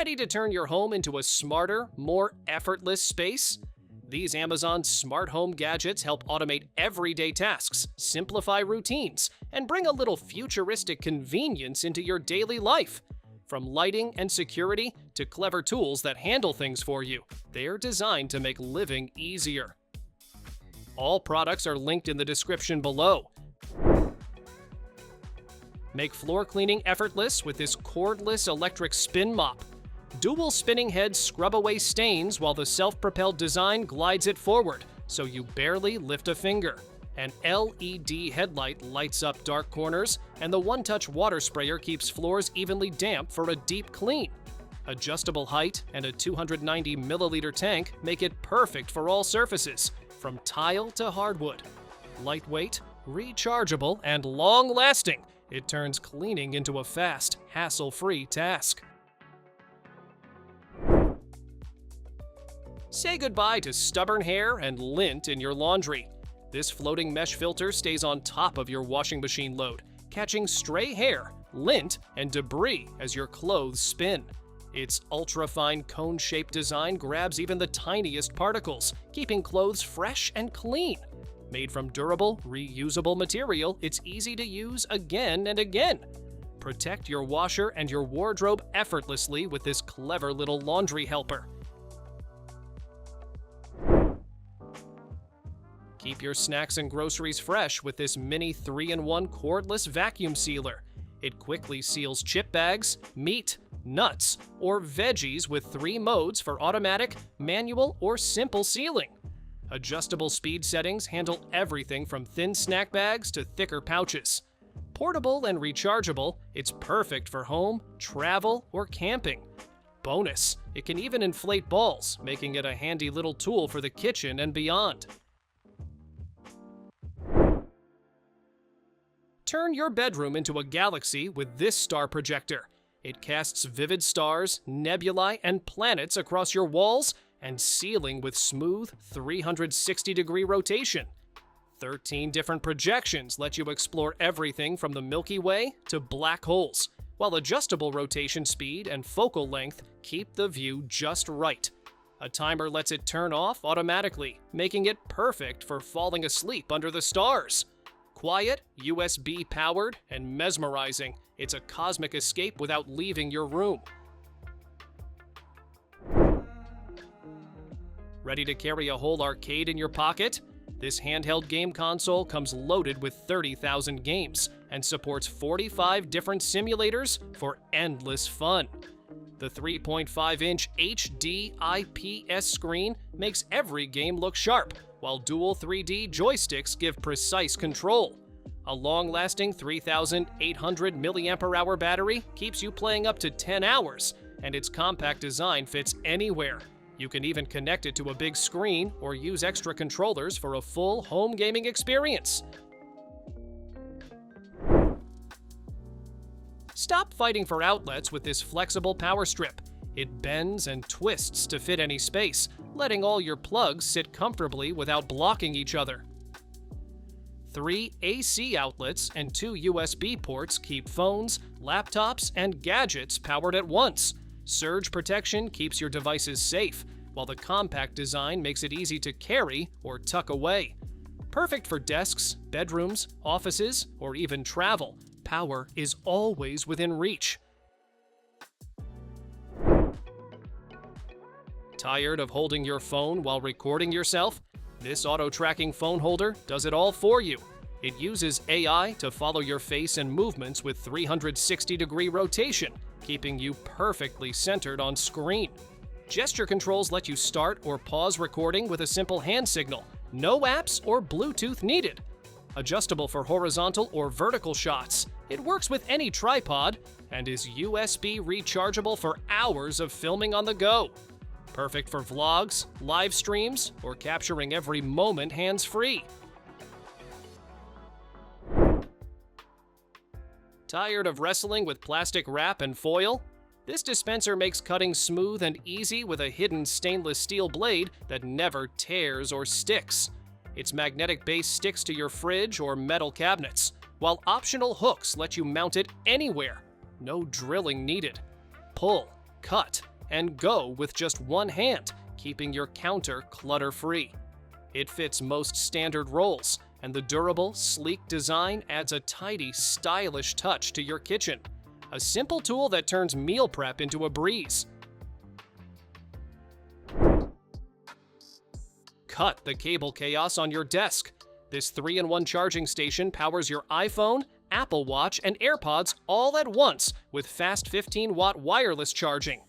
Ready to turn your home into a smarter, more effortless space? These Amazon smart home gadgets help automate everyday tasks, simplify routines, and bring a little futuristic convenience into your daily life. From lighting and security to clever tools that handle things for you, they're designed to make living easier. All products are linked in the description below. Make floor cleaning effortless with this cordless electric spin mop. Dual spinning heads scrub away stains while the self-propelled design glides it forward, so you barely lift a finger. An LED headlight lights up dark corners, and the one-touch water sprayer keeps floors evenly damp for a deep clean. Adjustable height and a 290 milliliter tank make it perfect for all surfaces, from tile to hardwood. Lightweight, rechargeable, and long-lasting, it turns cleaning into a fast, hassle-free task. Say goodbye to stubborn hair and lint in your laundry. This floating mesh filter stays on top of your washing machine load, catching stray hair, lint, and debris as your clothes spin. Its ultra-fine cone-shaped design grabs even the tiniest particles, keeping clothes fresh and clean. Made from durable, reusable material, it's easy to use again and again. Protect your washer and your wardrobe effortlessly with this clever little laundry helper. Keep your snacks and groceries fresh with this mini 3-in-1 cordless vacuum sealer. It quickly seals chip bags, meat, nuts, or veggies with 3 modes for automatic, manual, or simple sealing. Adjustable speed settings handle everything from thin snack bags to thicker pouches. Portable and rechargeable, it's perfect for home, travel, or camping. Bonus, it can even inflate balls, making it a handy little tool for the kitchen and beyond. Turn your bedroom into a galaxy with this star projector. It casts vivid stars, nebulae, and planets across your walls and ceiling with smooth 360-degree rotation. 13 different projections let you explore everything from the Milky Way to black holes, while adjustable rotation speed and focal length keep the view just right. A timer lets it turn off automatically, making it perfect for falling asleep under the stars. Quiet, USB-powered, and mesmerizing, it's a cosmic escape without leaving your room. Ready to carry a whole arcade in your pocket? This handheld game console comes loaded with 30,000 games and supports 45 different simulators for endless fun. The 3.5-inch HD IPS screen makes every game look sharp, while dual 3D joysticks give precise control. A long-lasting 3,800 mAh battery keeps you playing up to 10 hours, and its compact design fits anywhere. You can even connect it to a big screen or use extra controllers for a full home gaming experience. Stop fighting for outlets with this flexible power strip. It bends and twists to fit any space, letting all your plugs sit comfortably without blocking each other. 3 AC outlets and 2 USB ports keep phones, laptops, and gadgets powered at once. Surge protection keeps your devices safe, while the compact design makes it easy to carry or tuck away. Perfect for desks, bedrooms, offices, or even travel, power is always within reach. Tired of holding your phone while recording yourself? This auto-tracking phone holder does it all for you. It uses AI to follow your face and movements with 360-degree rotation, keeping you perfectly centered on screen. Gesture controls let you start or pause recording with a simple hand signal. No apps or Bluetooth needed. Adjustable for horizontal or vertical shots. It works with any tripod and is USB rechargeable for hours of filming on the go. Perfect for vlogs, live streams, or capturing every moment hands-free. Tired of wrestling with plastic wrap and foil? This dispenser makes cutting smooth and easy with a hidden stainless steel blade that never tears or sticks. Its magnetic base sticks to your fridge or metal cabinets, while optional hooks let you mount it anywhere. No drilling needed. Pull, cut, and go with just one hand, keeping your counter clutter-free. It fits most standard roles, and the durable, sleek design adds a tidy, stylish touch to your kitchen. A simple tool that turns meal prep into a breeze. Cut the cable chaos on your desk. This 3-in-1 charging station powers your iPhone, Apple Watch, and AirPods all at once with fast 15-watt wireless charging.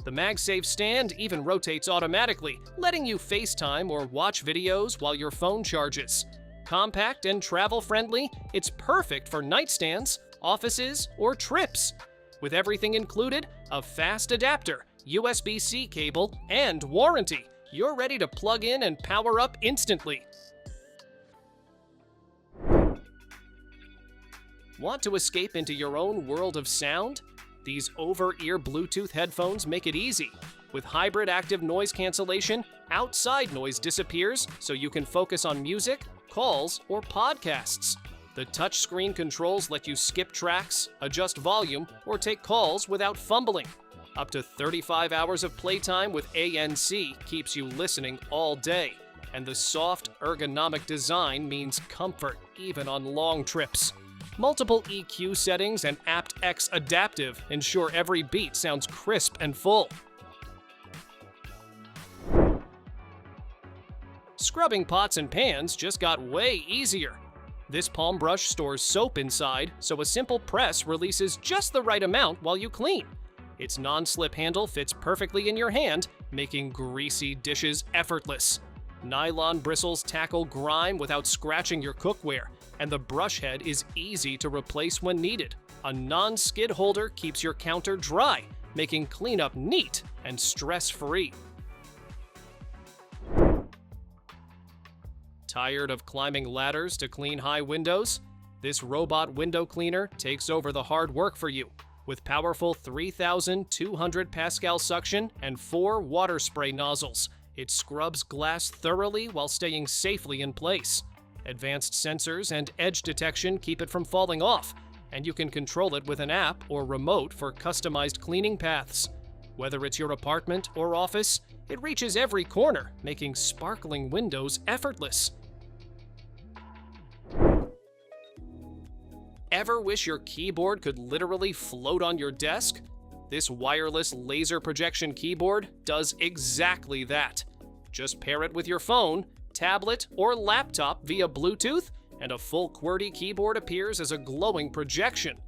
The MagSafe stand even rotates automatically, letting you FaceTime or watch videos while your phone charges. Compact and travel-friendly, it's perfect for nightstands, offices, or trips. With everything included, a fast adapter, USB-C cable, and warranty, you're ready to plug in and power up instantly. Want to escape into your own world of sound? These over-ear Bluetooth headphones make it easy. With hybrid active noise cancellation, outside noise disappears so you can focus on music, calls, or podcasts. The touchscreen controls let you skip tracks, adjust volume, or take calls without fumbling. Up to 35 hours of playtime with ANC keeps you listening all day. And the soft, ergonomic design means comfort even on long trips. Multiple EQ settings and aptX Adaptive ensure every beat sounds crisp and full. Scrubbing pots and pans just got way easier. This palm brush stores soap inside, so a simple press releases just the right amount while you clean. Its non-slip handle fits perfectly in your hand, making greasy dishes effortless. Nylon bristles tackle grime without scratching your cookware, and the brush head is easy to replace when needed. A non-skid holder keeps your counter dry, making cleanup neat and stress-free. Tired of climbing ladders to clean high windows? This robot window cleaner takes over the hard work for you. With powerful 3,200 Pascal suction and 4 water spray nozzles, it scrubs glass thoroughly while staying safely in place. Advanced sensors and edge detection keep it from falling off, and you can control it with an app or remote for customized cleaning paths. Whether it's your apartment or office, it reaches every corner, making sparkling windows effortless. Ever wish your keyboard could literally float on your desk? This wireless laser projection keyboard does exactly that. Just pair it with your phone, tablet, or laptop via Bluetooth, and a full QWERTY keyboard appears as a glowing projection.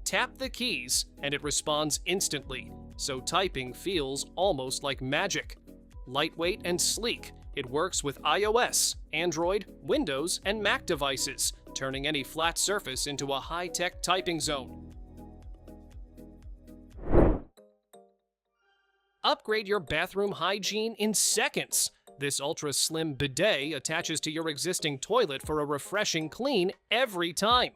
Tap the keys, and it responds instantly, so typing feels almost like magic. Lightweight and sleek, it works with iOS, Android, Windows, and Mac devices, turning any flat surface into a high-tech typing zone. Upgrade your bathroom hygiene in seconds. This ultra-slim bidet attaches to your existing toilet for a refreshing clean every time.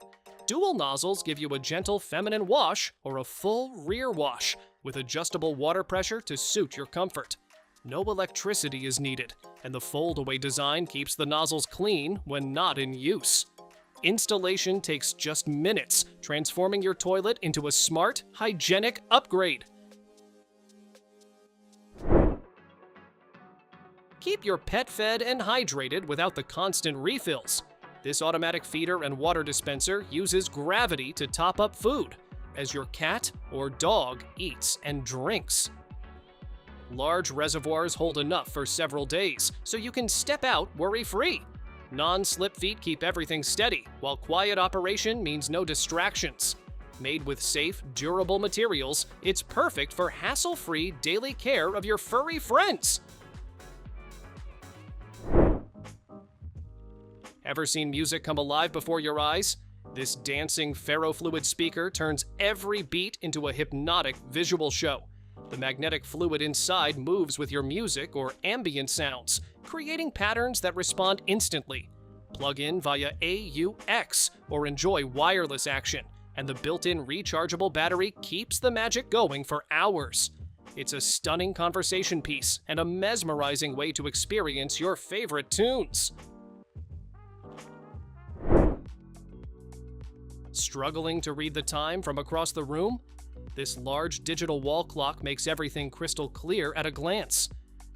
Dual nozzles give you a gentle feminine wash or a full rear wash with adjustable water pressure to suit your comfort. No electricity is needed, and the fold-away design keeps the nozzles clean when not in use. Installation takes just minutes, transforming your toilet into a smart, hygienic upgrade. Keep your pet fed and hydrated without the constant refills. This automatic feeder and water dispenser uses gravity to top up food as your cat or dog eats and drinks. Large reservoirs hold enough for several days, so you can step out worry-free. Non-slip feet keep everything steady, while quiet operation means no distractions. Made with safe, durable materials, it's perfect for hassle-free daily care of your furry friends. Ever seen music come alive before your eyes? This dancing ferrofluid speaker turns every beat into a hypnotic visual show. The magnetic fluid inside moves with your music or ambient sounds, creating patterns that respond instantly. Plug in via AUX or enjoy wireless action, and the built-in rechargeable battery keeps the magic going for hours. It's a stunning conversation piece and a mesmerizing way to experience your favorite tunes. Struggling to read the time from across the room? This large digital wall clock makes everything crystal clear at a glance.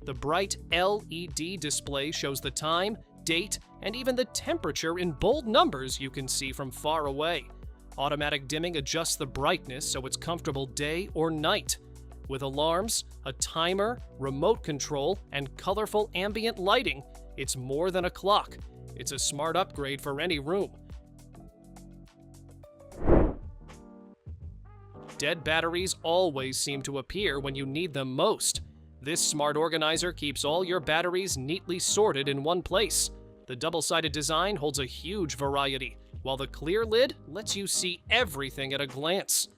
The bright LED display shows the time, date, and even the temperature in bold numbers you can see from far away. Automatic dimming adjusts the brightness so it's comfortable day or night. With alarms, a timer, remote control, and colorful ambient lighting, it's more than a clock. It's a smart upgrade for any room. Dead batteries always seem to appear when you need them most. This smart organizer keeps all your batteries neatly sorted in one place. The double-sided design holds a huge variety, while the clear lid lets you see everything at a glance.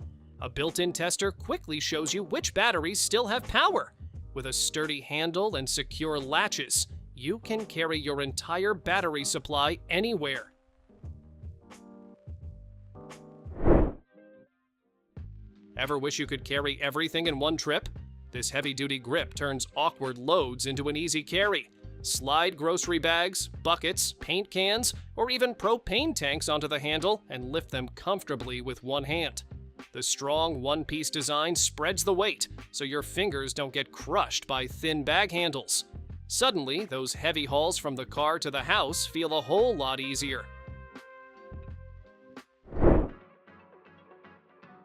A built-in tester quickly shows you which batteries still have power. With a sturdy handle and secure latches, you can carry your entire battery supply anywhere. Ever wish you could carry everything in one trip? This heavy-duty grip turns awkward loads into an easy carry. Slide grocery bags, buckets, paint cans, or even propane tanks onto the handle and lift them comfortably with one hand. The strong one-piece design spreads the weight, so your fingers don't get crushed by thin bag handles. Suddenly, those heavy hauls from the car to the house feel a whole lot easier.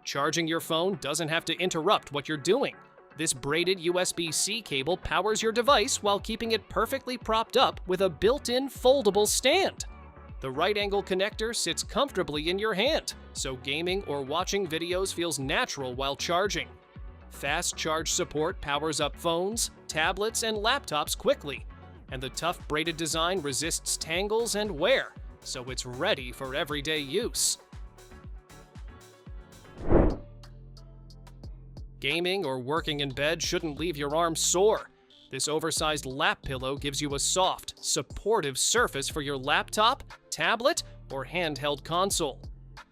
Charging your phone doesn't have to interrupt what you're doing. This braided USB-C cable powers your device while keeping it perfectly propped up with a built-in foldable stand. The right-angle connector sits comfortably in your hand, so gaming or watching videos feels natural while charging. Fast charge support powers up phones, tablets, and laptops quickly, and the tough braided design resists tangles and wear, so it's ready for everyday use. Gaming or working in bed shouldn't leave your arms sore. This oversized lap pillow gives you a soft, supportive surface for your laptop, tablet, or handheld console.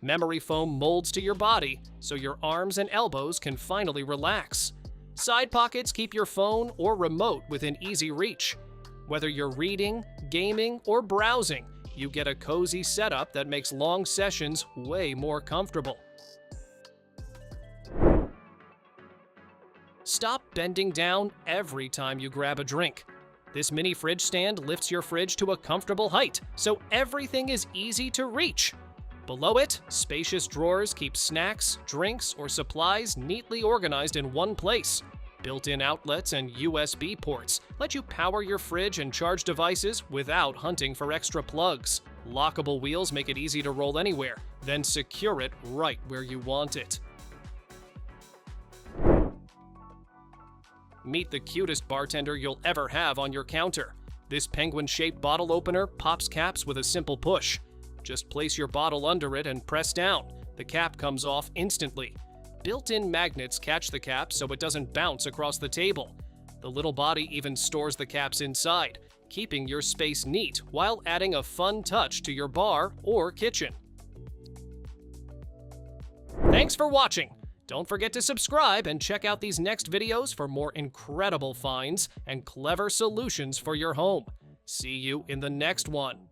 Memory foam molds to your body, so your arms and elbows can finally relax. Side pockets keep your phone or remote within easy reach. Whether you're reading, gaming, or browsing, you get a cozy setup that makes long sessions way more comfortable. Stop bending down every time you grab a drink. This mini fridge stand lifts your fridge to a comfortable height, so everything is easy to reach. Below it, spacious drawers keep snacks, drinks, or supplies neatly organized in one place. Built-in outlets and USB ports let you power your fridge and charge devices without hunting for extra plugs. Lockable wheels make it easy to roll anywhere, then secure it right where you want it. Meet the cutest bartender you'll ever have on your counter. This penguin-shaped bottle opener pops caps with a simple push. Just place your bottle under it and press down. The cap comes off instantly. Built-in magnets catch the cap so it doesn't bounce across the table. The little body even stores the caps inside, keeping your space neat while adding a fun touch to your bar or kitchen. Thanks for watching! Don't forget to subscribe and check out these next videos for more incredible finds and clever solutions for your home. See you in the next one.